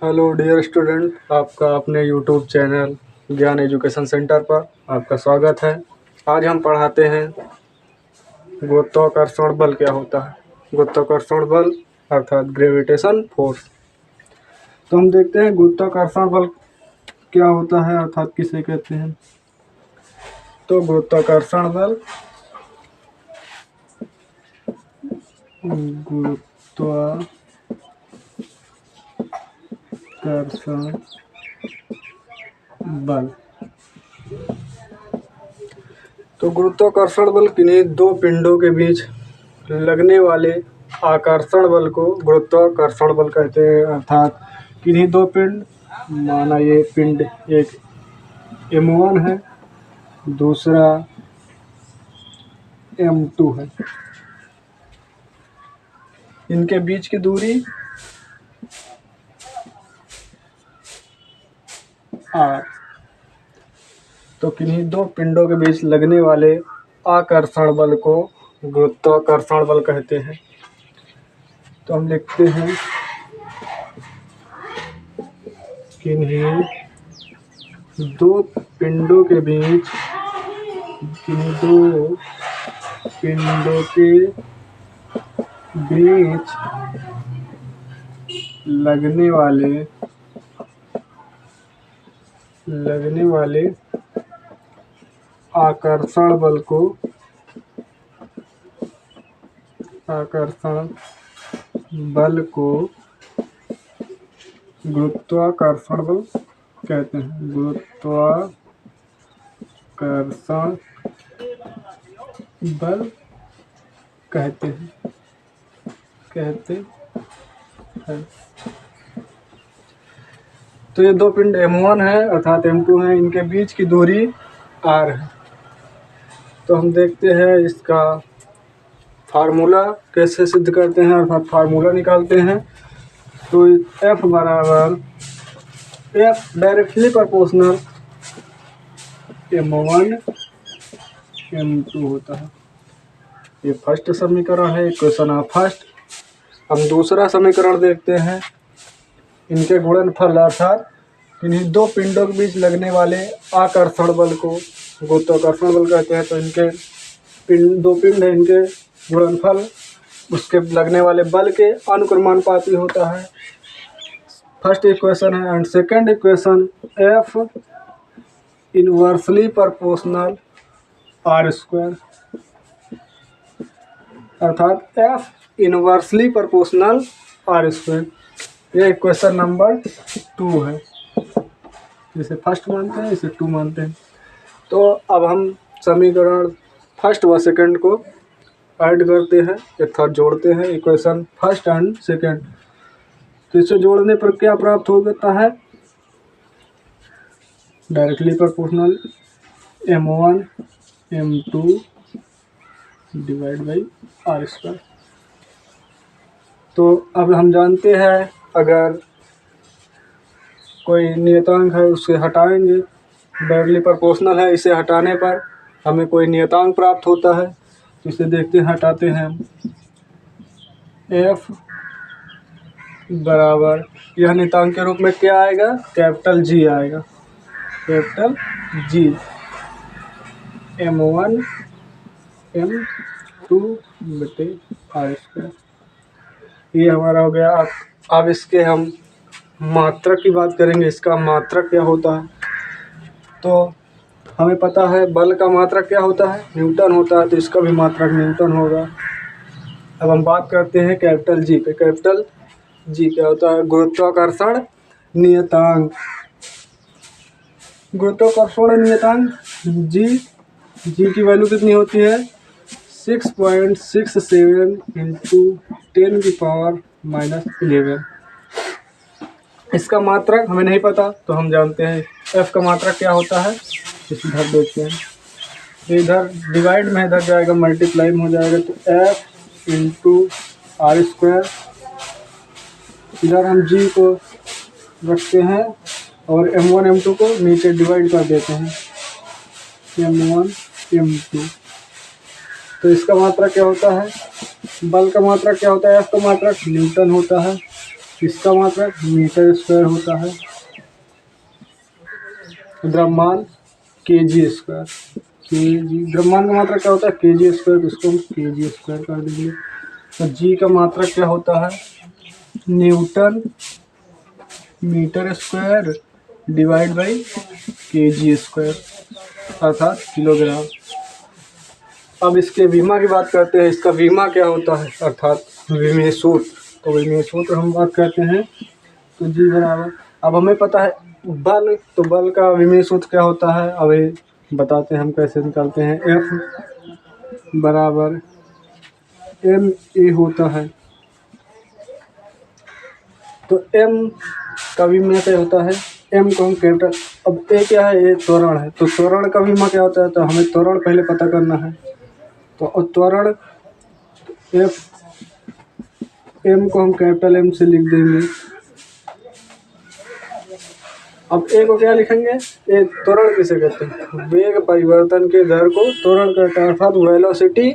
Hello dear student, आपका अपने YouTube channel ज्ञान एजुकेशन सेंटर पर आपका स्वागत है। आज हम पढ़ाते हैं गुरुत्वाकर्षण बल क्या होता है। गुरुत्वाकर्षण बल अर्थात ग्रेविटेशन फोर्स। तो हम देखते हैं गुरुत्वाकर्षण बल क्या होता है अर्थात किसे कहते हैं। तो गुरुत्वाकर्षण बल गुरुत्वाकर्षण बल तो गुरुत्वाकर्षण बल किन्हीं दो पिंडों के बीच लगने वाले आकर्षण बल को गुरुत्वाकर्षण बल कहते हैं। अर्थात किन्हीं दो पिंड, माना ये पिंड एक M1 है, दूसरा M2 है, इनके बीच की दूरी r। तो किन्हीं दो पिंडों के बीच लगने वाले आकर्षण बल को गुरुत्वाकर्षण बल कहते हैं। तो हम लिखते हैं किन्हीं दो पिंडों के बीच लगने वाले आकर्षण बल को गुरुत्वाकर्षण बल कहते हैं। गुरुत्वाकर्षण बल कहते हैं। तो ये दो पिंड M1 है अर्थात M2 है, इनके बीच की दूरी r है। तो हम देखते हैं इसका फार्मूला कैसे सिद्ध करते हैं अर्थात फार्मूला निकालते हैं। तो F बराबर F directly proportional M1 M2 होता है। ये फर्स्ट समीकरण है, इक्वेशन ऑफ फर्स्ट। हम दूसरा समीकरण देखते हैं। इनके गुणनफल अर्थात इन्हीं दो पिंडों के बीच लगने वाले आकर्षण बल को गुरुत्वाकर्षण बल कहते हैं। तो इनके दो पिंड है, इनके गुणनफल उसके लगने वाले बल के अनुक्रमानुपाती होता है। फर्स्ट इक्वेशन है। And second equation F inversely proportional r² अर्थात F इनवर्सली प्रोपोर्शनल r²। ये इक्वेशन नंबर 2 है। इसे फर्स्ट मानते हैं, इसे 2 मानते हैं। तो अब हम समीकरण फर्स्ट व सेकंड को ऐड करते हैं अर्थात जोड़ते हैं, इक्वेशन फर्स्ट एंड सेकंड। तो इसे जोड़ने पर क्या प्राप्त होता है? Directly proportional M1 M2 divide by r²। तो अब हम जानते हैं अगर कोई नियतांक है उसे हटाएंगे, डायरेक्टली प्रोपोर्शनल है, इसे हटाने पर हमें कोई नियतांक प्राप्त होता है। तो इसे देखते हैं, हटाते हैं। F बराबर यह नियतांक के रूप में क्या आएगा? कैपिटल G आएगा, कैपिटल G M1 M2 बटे r²। ये हमारा हो गया। अब इसके हम मात्रक की बात करेंगे। इसका मात्रक क्या होता है? तो हमें पता है बल का मात्रक क्या होता है? न्यूटन होता है। तो इसका भी मात्रक न्यूटन होगा। अब हम बात करते हैं कैपिटल G पे। कैपिटल G क्या होता है? गुरुत्वाकर्षण नियतांक। गुरुत्वाकर्षण नियतांक G की वैल्यू कितनी होती है? 6.67 × 10⁻⁻11। इसका मात्रक हमें नहीं पता, तो हम जानते हैं F का मात्रक क्या होता है। इधर देखते हैं, इधर डिवाइड में इधर जाएगा, मल्टीप्लाई में हो जाएगा। तो F × r²। इधर हम G को रखते हैं और M1 M2 को नीचे डिवाइड कर देते हैं, M1 M2। तो इसका मात्रक क्या होता है? बल का मात्रक क्या होता है? F का मात्रक न्यूटन होता है। इसका मात्रक मीटर स्क्वायर होता है। द्रव्यमान केजी स्क्वायर, केजी द्रव्यमान का मात्रक क्या होता है केजी स्क्वायर, इसको हम केजी स्क्वायर कर देंगे। तो जी का मात्रक क्या होता है newton meter square divide by KG square अर्थात किलोग्राम। अब इसके विमा की बात करते हैं, इसका विमा क्या होता है अर्थात विमीय सूत्र। तो विमीय सूत्र हम बात करते हैं तो जी बराबर, अब हमें पता है बल, तो बल का विमीय सूत्र क्या होता है अभी बताते हैं हम कैसे निकालते हैं। F बराबर एम ए होता है। तो M का विमा क्या होता है, M को हम कैपिटल, अब ए क्या है ये त्वरण है, तो त्वरण का विमा क्या होता है तो हमें त्वरण पहले पता करना है। तो त्वरण F M को हम कैपिटल M से लिख देंगे। अब ए को क्या लिखेंगे, ए त्वरण किसे कहते हैं वेग परिवर्तन के दर को त्वरण कहते हैं अर्थात वेलोसिटी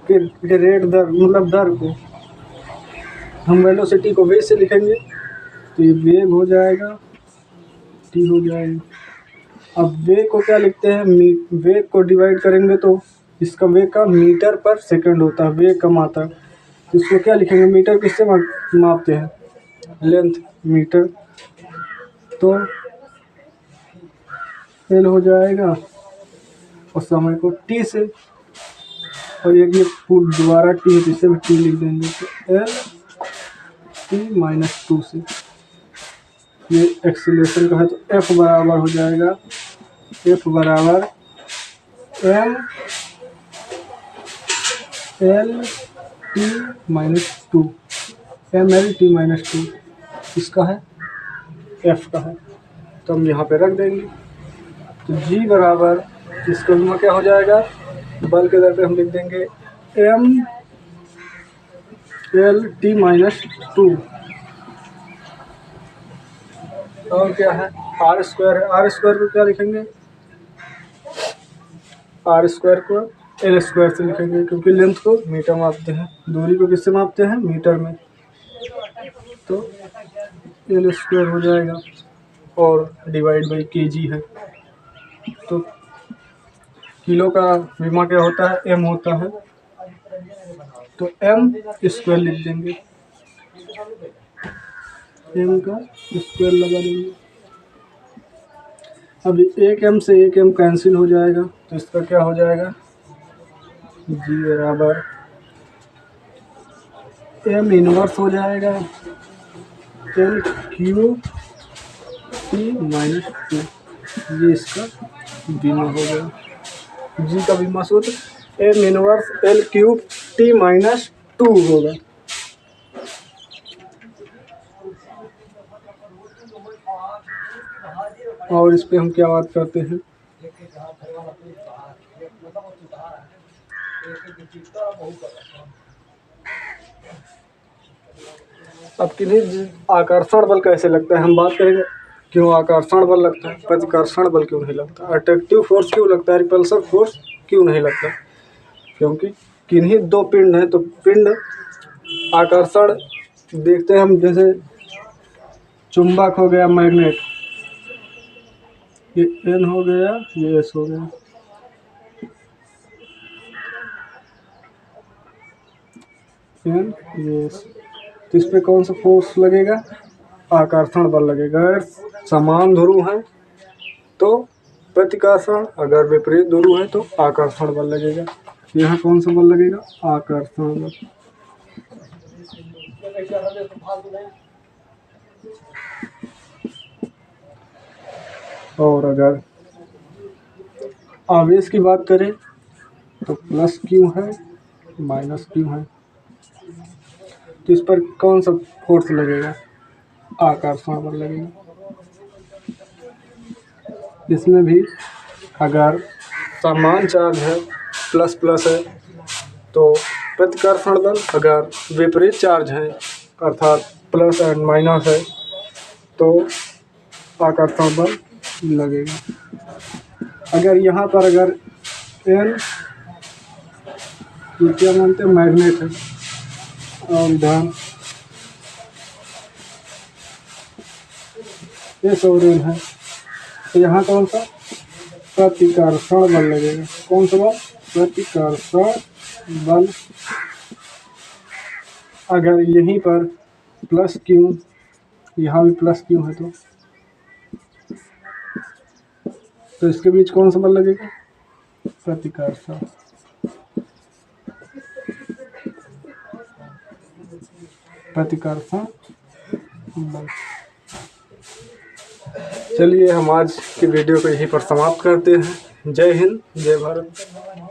के रेट दर मतलब दर को हम वेलोसिटी को वेग से लिखेंगे तो ये वेग हो जाएगा टी हो जाएगा। अब वेग को क्या लिखते हैं वेग को डिवाइड करेंगे तो इसका वेग का मीटर पर सेकंड होता है वेग का मात्रा, तो इसको क्या लिखेंगे मीटर किससे मापते हैं लेंथ मीटर, तो एल हो जाएगा और समय को टी से, और ये दोबारा टी है तो इसे भी टी लिख देंगे तो एल टी माइनस 2 से। ये एक्सीलरेशन का है तो एफ बराबर हो जाएगा एफ बराबर M L T minus 2 M L T minus 2 इसका है एफ का है, तो हम यहाँ पे रख देंगे। तो जी बराबर इसका विमा क्या हो जाएगा बल के दर पे हम लिख देंगे एम एल टी माइनस 2 और क्या है आर स्क्वायर है, आर स्क्वायर को क्या लिखेंगे आर स्क्वायर को एल स्क्वायर से लिखेंगे क्योंकि लेंथ को मीटर मापते हैं, दूरी को किससे मापते हैं मीटर में, तो एल स्क्वायर हो जाएगा और डिवाइड बाई केजी है। तो किलो का विमा क्या होता है एम होता है, तो एम स्क्वायर लिख देंगे एम का स्क्वायर लगा देंगे। अब एक एम से एक एम कैंसिल हो जाएगा तो इसका क्या हो जाएगा जी बराबर एम इनवर्स हो जाएगा एल क्यू टी माइनस 2, ये इसका बीमा हो गया। जी का बीमा सूत्र M inverse L cube T minus 2 होगा। और इस पे हम क्या बात करते हैं अब किन्हीं आकर्षण बल कैसे लगता है हम बात करेंगे, क्यों आकर्षण बल लगता है प्रतिकर्षण बल क्यों नहीं लगता, अट्रैक्टिव फोर्स क्यों लगता है रिपल्सिव फोर्स क्यों नहीं लगता, क्योंकि किन्हीं दो पिंड हैं तो पिंड आकर्षण देखते हैं हम, जैसे चुंबक हो गया मैग्नेट, ये एन हो गया ये एस हो गया, एन ये एस, तो इस पे कौन सा फोर्स लगेगा आकर्षण बल लगेगा। अगर समान ध्रुव है तो प्रतिकर्षण, अगर विपरीत ध्रुव है तो आकर्षण बल लगेगा। यहाँ कौन सा बल लगेगा आकर्षण बल। और अगर आवेश की बात करें तो प्लस क्यू है माइनस क्यू है, तो इस पर कौन सा फोर्स लगेगा आकर्षण बल लगेगा। इसमें भी अगर समान चार्ज है प्लस प्लस है तो प्रतिकर्षण बल, अगर विपरीत चार्ज है अर्थात प्लस एंड माइनस है तो आकर्षण बल लगेगा। अगर यहाँ पर अगर एन क्या मानते हैं मैग्नेट है और इधर एक और ऋण है, तो यहाँ कौन सा प्रतिकर्षण बल लगेगा, कौन सा बल, प्रतिकर्षण बल। अगर यहीं पर प्लस क्यू, यहाँ भी प्लस क्यू है, तो इसके बीच कौन सा बल लगेगा, प्रतिकर्षण। प्रतिकर्षण बल। चलिए हम आज की वीडियो को यहीं पर समाप्त करते हैं। जय हिंद, जय भारत।